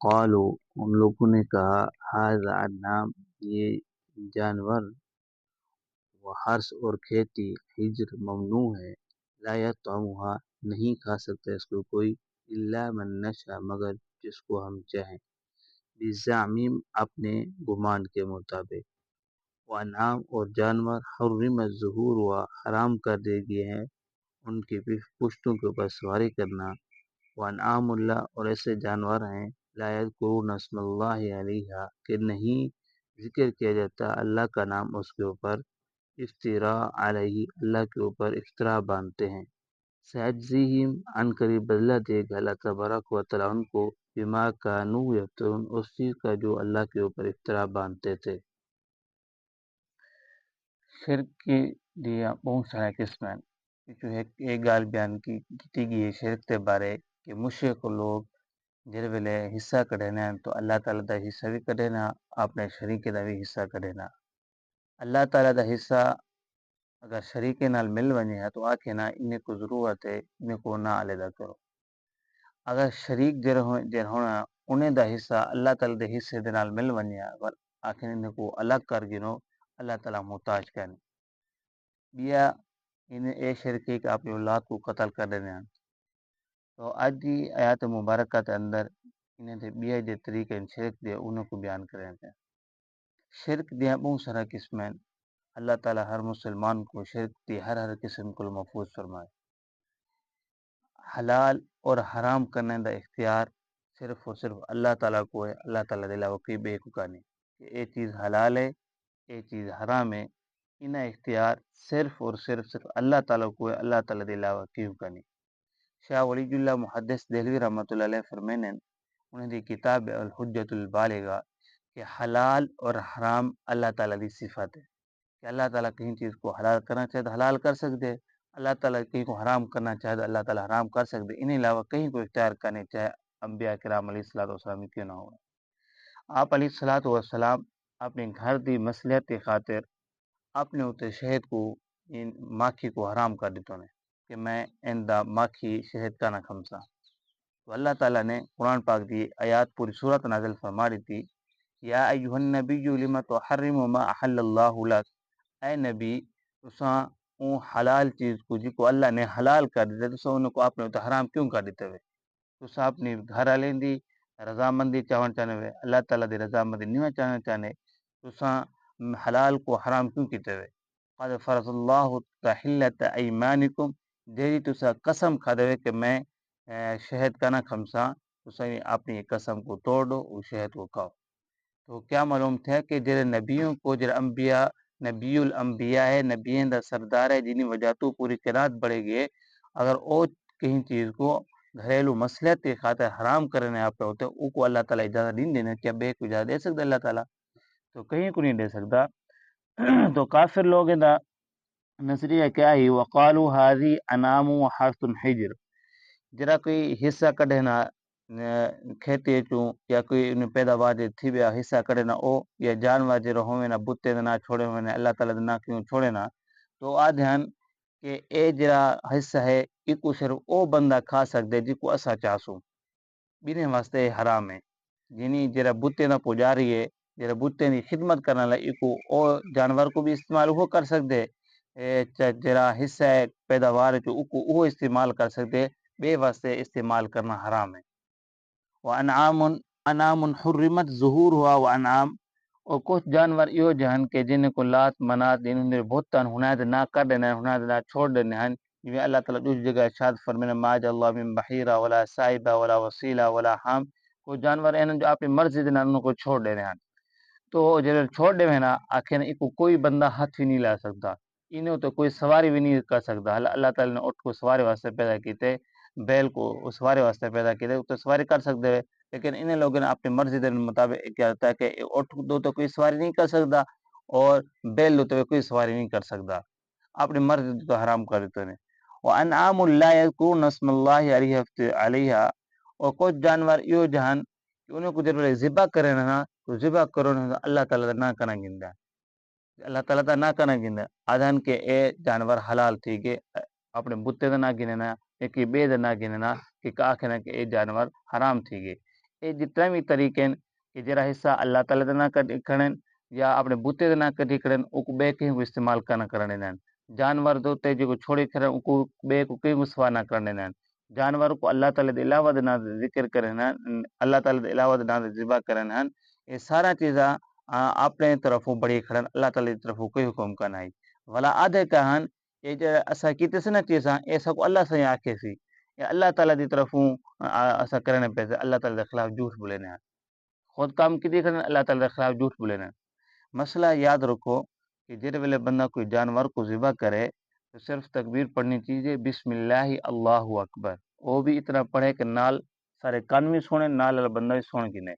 وقالو ان لوگوں نے کہا ھذا انعام یہ جانور و حرث اور کھیتی حجر ممنوع ہے لا یطعمها نہیں کھا سکتا اس کو کوئی الا من نشاء مگر جس کو ہم چاہیں بزعمیم اپنے گمان کے مطابق وانعام اور جانور حرم الظہور و حرام کر دے گئے ہیں ان کی پشتوں کے اوپر سواری کرنا وانعام اللہ اور ایسے جانور ہیں لا یذکرون اسم اللہ علیہا کہ نہیں ذکر کیا جاتا اللہ کا نام اس کے اوپر افتراء علیہ اللہ کے اوپر افتراء باندھتے ہیں سیجزیہم عن قریب بدلہ دے گا اللہ تبارک و تعالیٰ ان کو بما کانوا یفترون اس چیز کا جو اللہ کے اوپر افتراء باندھتے تھے شرک کی دیا بہت سارے قسم ہیں جو ایک گال بیان کی گئی ہے شرک کے بارے کہ مشرک لوگ جس ویلے حصہ کڈینا تو اللہ تعالیٰ دا حصہ بھی کڈینا اپنے شریک دا بھی حصہ کڈینا اللہ تعالیٰ دا حصہ اگر شریک نال مل ونجے ہے تو آکھے نا انہیں کو ضرورت ہے انہیں کو نہ علیحدہ کرو اگر شریک جر ہونا انہیں دا حصہ اللہ تعالیٰ دے حصے دے نال مل ونجے آکھے انہیں کو الگ کر گنو اللہ تعالیٰ محتاج کرنے بیا انہیں اے شرکی کہ اپنی اولاد کو قتل کر دینے ہیں تو آج دی آیات مبارکہ کے اندر انہیں دے بیا دے طریقے شرک دے انہوں کو بیان کریں تھے شرک دیا بہت سارا قسم ہیں اللہ تعالیٰ ہر مسلمان کو شرک دی ہر قسم کو محفوظ فرمائے حلال اور حرام کرنے دا اختیار صرف اور صرف اللہ تعالیٰ کو ہے اللہ تعالیٰ دے علاوہ کوئی بے کو نہیں کہ یہ چیز حلال ہے یہ چیز حرام ہے انہیں اختیار صرف اور صرف اللہ تعالیٰ کو ہے اللہ تعالیٰ دے علاوہ کیوں کا نہیں شاہ ولی اللہ محدث دہلوی رحمۃ اللہ علیہ فرمائیں انہیں دی کتاب الحجت البالغہ کہ حلال اور حرام اللہ تعالیٰ دی صفت ہے کہ اللہ تعالیٰ کہیں چیز کو حلال کرنا چاہے تو حلال کر سکتے اللہ تعالیٰ کہیں کو حرام کرنا چاہے تو اللہ تعالیٰ حرام کر سکتے انہیں علاوہ کہیں کو اختیار کرنے چاہے انبیاء کرام علیہ الصلوۃ والسلام کیوں نہ ہو آپ علیہ الصلوۃ والسلام اپنے گھر دی مصلحت کی خاطر اپنے اتنے شہد کو ان ماکھی کو حرام کر دیتا نے کہ میں ان دا ماکھی شہد کا نہ کھمسا تو اللہ تعالیٰ نے قرآن پاک دی آیات پوری صورت نازل فرما دی تھی یا ایھا النبی لما تحرم ما احل اللہ لک اے نبی تساں اون حلال چیز کو جی کو اللہ نے حلال کر دیتے تو ان کو اپنے اتنے حرام کیوں کر دیتے ہوئے تو اپنی گھر والے دی رضامندی چاہن چاہنے ہوئے اللہ تعالیٰ دی رضامندی نہیں چاہنا چاہنے تساں حلال کو حرام کیوں کیتے ہوئے قد فرض اللہ تحلت ایمانکم دیری تسا قسم کھا دے کہ میں شہد کا نہ کھمسا تسا اپنی قسم کو توڑ دو اور شہد کو کھاؤ تو کیا معلوم تھا کہ جڑے نبیوں کو جڑے انبیاء نبی الانبیاء ہے نبیوں دا سردار ہے جنہیں وجہ تو پوری قرات بڑھے گئے اگر او کہیں چیز کو گھریلو مصلحت کی خاطر حرام کرنے آپ پہ ہوتے او کو اللہ تعالیٰ اجازت نہیں دینا کیا بے کو اجازت دے سکتا اللہ تعالیٰ تو کہیں کو نہیں دے سکتا تو کافر لوگ دا نظریہ کیا ہی وقالو هذه انعام وحرث حجر جرا کوئی حصہ کڈنا کھیتی چوں یا کوئی پیداوار تھی بیا حصہ کڈنا او یا جانور جو ہوئے نا بوتے نہ چھوڑے ہوئے اللہ تعالیٰ نہ کیوں چھوڑے نا تو آ دھیان کہ اے جرا حصہ ہے ایکو صرف او بندہ کھا سکتے جی کو اسا چاسو بینے واسطے حرام ہے جنہیں جرا بوتے نہ پجاری ہے جرا بوتے کی خدمت کرنے لائے ایکو او جانور کو بھی استعمال وہ کر سکتے جرا حصہ ہے پیداوار جو وہ استعمال کر سکتے بے واسطے استعمال کرنا حرام ہے انعام حرمت ظہور ہوا و انعام اور کچھ جانور یہ جہن کے جن کو لات منات انہوں بہت تن ہنایت نہ کر دینا ہنایت نہ چھوڑ دینے ہیں جو اللہ تعالیٰ دوسری جگہ ارشاد فرمانے ما جعل اللہ من بحیرہ ولا سائبہ ولا وسیلہ ولا حام کو جانور ہیں جو اپنی مرضی دینا انہوں کو چھوڑ دینے ہیں تو جب چھوڑ دے نا آخر کو کوئی بندہ ہاتھ بھی نہیں لا سکتا انہوں تو کوئی سواری بھی نہیں کر سکتا اللہ تعالیٰ نے اٹھ کو سواری واسطے پیدا کیتے بیل کو سواری واسطے پیدا کیتے تو سواری کر سکتے ہوئے لیکن انہیں لوگوں نے اپنی مرضی کے مطابق کیا ہوتا ہے کہ اٹھ دو تو کوئی سواری نہیں کر سکتا اور بیل دو تو کوئی سواری نہیں کر سکتا اپنی مرضی تو حرام کر دیتے ہیں وانعام لا یذکرون اسم اللہ علیہا اور کچھ جانور یہ جہان انہوں کو جب ذبح کرے نا تو ذبح کرو اللہ تعالیٰ نہ کرنا گندا اللہ تعالیٰ نہ کرنا گندا آدھان کے اے جانور حلال تھی کہ اپنے بتے نہ گننا کہ بے نہ گننا کہ آخر کہ اے جانور حرام تھی گئے یہ جتنا بھی طریقے ہیں کہ جڑا حصہ اللہ تعالیٰ دے نہ کھڑن یا اپنے بوتے دے نہ کٹی کھڑن او کو بے کے استعمال کرنا کرنے دین جانور دوتے جو چھوڑے کھڑن او کو بے کو کوئی مسوا نہ کرنے دین جانور کو اللہ تعالیٰ دے علاوہ دے نہ ذکر کرن اللہ تعالیٰ دے علاوہ دے نہ ذبح کرن یہ سارا چیزاں اپنے طرفوں بڑی کھڑن اللہ تعالیٰ دی طرفوں کوئی حکم کا نہیں ولا آدھے کہن یہ جو اسا کیتے سے نہ چیزاں ایسا کو اللہ سے آکھے سی یا اللہ تعالیٰ دی طرفوں اسا کرنے پہ اللہ تعالیٰ دے خلاف جھوٹ بولنے ہیں خود کام کی دیکھنا اللہ تعالیٰ دے خلاف جھوٹ بولنے مسئلہ یاد رکھو کہ جس ویلے بندہ کوئی جانور کو ذبح کرے تو صرف تکبیر پڑھنی چاہیے بسم اللہ اللہ اکبر وہ بھی اتنا پڑھے کہ نال سارے کان بھی سونے نال بندہ بھی سن کی نہیں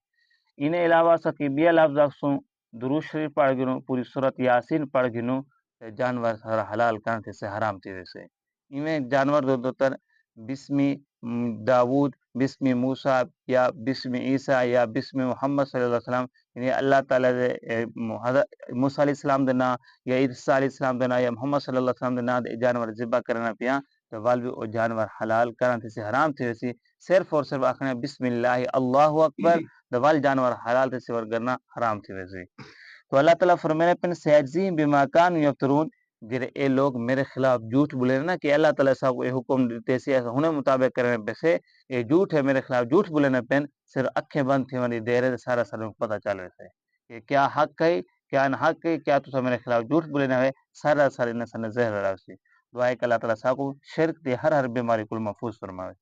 انہیں علاوہ سکی بیا لفظ سوں درود شریف پڑھ گنو پوری سورت یاسین پڑھ گنو جانور سارا حلال کرنے سے حرام تھی ویسے میں جانور دو تر بسم داود بسم موسیٰ یا بسم عیسیٰ یا بسم محمد صلی اللہ علیہ وسلم یعنی اللہ تعالیٰ دے موسیٰ علیہ السلام دینا یا عیسیٰ علیہ السلام دینا یا محمد صلی اللہ علیہ وسلم دینا جانور ذبح کرنا پیا تو وال بھی وہ جانور حلال کرنے سے حرام تھی ویسی صرف اور صرف آخر بسم اللہ اللہ اکبر تو وال جانور حلال تھی سے کرنا حرام تھی ویسی تو اللہ تعالیٰ فرمانے پن سیجزیہم بما کانوا یفترون جڑے اے لوگ میرے خلاف جھوٹ بولے نا کہ اللہ تعالیٰ صاحب یہ حکم دیتے سی ہونے مطابق کرنے پیسے یہ جھوٹ ہے میرے خلاف جھوٹ بولنے پن صرف اکھیں بند تھی ونی دیر سارا سارا پتہ چل رہے تھے کہ کیا حق ہے کیا نہ حق ہے کیا تو میرے خلاف جھوٹ بولنے ہے سارا سارے نہ زہر راوسی دعائے کہ اللہ تعالیٰ صاحب کو شرک دی ہر بیماری کو محفوظ فرمائے